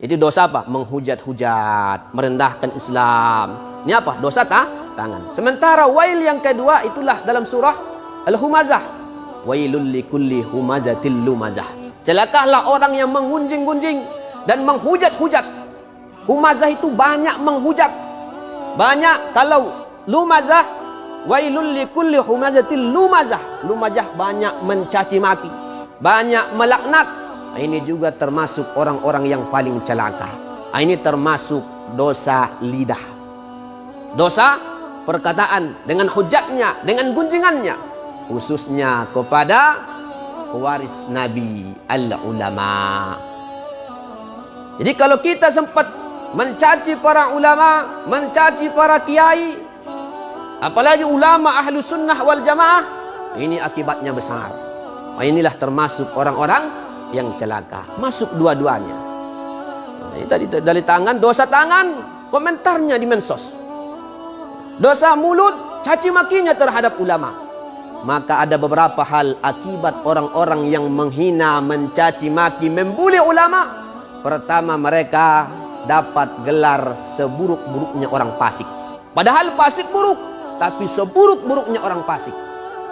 Itu dosa apa? Menghujat-hujat, merendahkan Islam. Ini apa? Dosa tangan. Sementara wail yang kedua itulah dalam surah Al-Humazah. Wailul likulli humazatil lumazah. Celakalah orang yang menggunjing-gunjing dan menghujat-hujat. Humazah itu banyak menghujat. Banyak. Kalau lumazah, wailul likulli humazatil lumazah. Lumazah banyak mencaci maki, banyak melaknat. Ini juga termasuk orang-orang yang paling celaka. Ini termasuk dosa lidah. Dosa perkataan dengan hujatnya, dengan gunjingannya, khususnya kepada pewaris Nabi al-ulama. Jadi kalau kita sempat mencaci para ulama, mencaci para kiai, apalagi ulama ahlu sunnah wal jamaah, ini akibatnya besar. Inilah termasuk orang-orang yang celaka. Masuk dua-duanya. Ini tadi dari tangan, dosa tangan, komentarnya di mensos. Dosa mulut, caci makinya terhadap ulama. Maka ada beberapa hal akibat orang-orang yang menghina, mencaci maki, membuli ulama. Pertama, mereka dapat gelar seburuk-buruknya orang fasik. Padahal fasik buruk, tapi seburuk-buruknya orang fasik.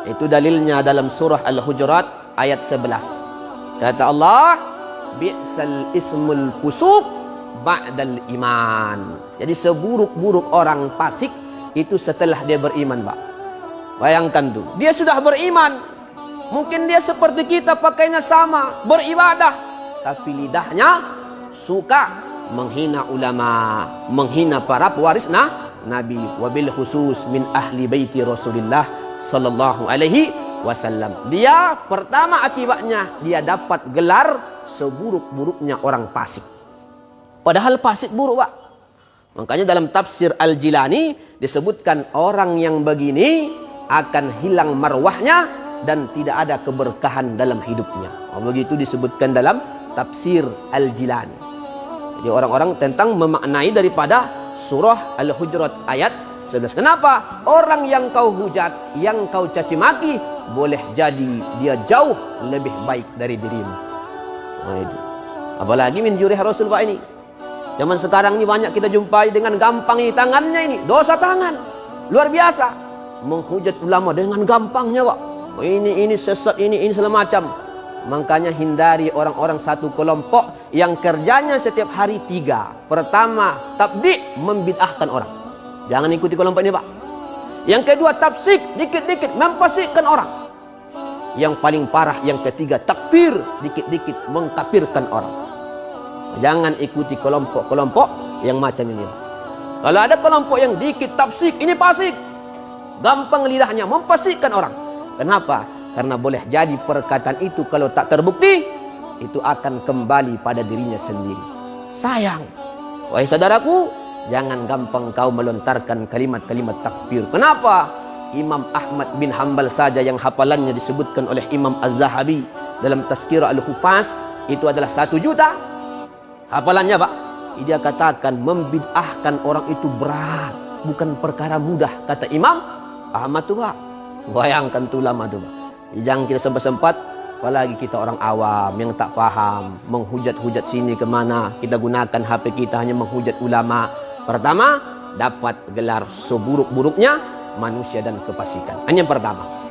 Itu dalilnya dalam surah Al-Hujurat ayat 11. Kata Allah, bi'sal ismul fusuq ba'dal iman. Jadi seburuk-buruk orang fasik itu setelah dia beriman, Pak. Bayangkan tuh, dia sudah beriman. Mungkin dia seperti kita, pakainya sama, beribadah, tapi lidahnya suka menghina ulama, menghina para pewaris Nabi, wabil khusus min ahli baiti Rasulullah sallallahu alaihi wasallam. Dia pertama akibatnya dia dapat gelar seburuk-buruknya orang fasik. Padahal fasik buruk, Pak. Makanya dalam tafsir Al-Jilani disebutkan orang yang begini akan hilang marwahnya dan tidak ada keberkahan dalam hidupnya. Begitu disebutkan dalam tafsir Al-Jilani. Jadi orang-orang tentang memaknai daripada surah Al-Hujurat ayat 11. Kenapa? Orang yang kau hujat, yang kau caci maki, boleh jadi dia jauh lebih baik dari dirimu. Nah itu. Apalagi min jurih Rasul, Pak, ini. Zaman sekarang ini banyak kita jumpai dengan gampang ini tangannya ini. Dosa tangan. Luar biasa. Menghujat ulama dengan gampangnya, Pak. Ini sesat, ini segala macam. Makanya hindari orang-orang satu kelompok yang kerjanya setiap hari 3. Pertama, tabdi', membid'ahkan orang. Jangan ikuti kelompok ini, Pak. Yang kedua, tafsik, dikit-dikit memfasikkan orang. Yang paling parah, yang ketiga, takfir, dikit-dikit mengkafirkan orang. Jangan ikuti kelompok-kelompok yang macam ini. Kalau ada kelompok yang dikit tafsik, ini fasik. Gampang lidahnya memfasikkan orang. Kenapa? Karena boleh jadi perkataan itu kalau tak terbukti, itu akan kembali pada dirinya sendiri. Sayang. Wahai saudaraku, jangan gampang kau melontarkan kalimat-kalimat takfir. Kenapa? Imam Ahmad bin Hanbal saja yang hafalannya disebutkan oleh Imam Az-Zahabi dalam Tazkirah Al-Hufaz itu adalah 1 juta. Hafalannya, Pak. Dia katakan membid'ahkan orang itu berat, bukan perkara mudah, kata Imam Ahmad tuh, Pak. Bayangkan tuh lama tuh, Pak. Jangan kita sempat-sempat, apalagi kita orang awam yang tak paham, menghujat-hujat sini kemana. Kita gunakan HP kita hanya menghujat ulama. Pertama, dapat gelar seburuk-buruknya manusia dan kefasikan. Hanya yang pertama.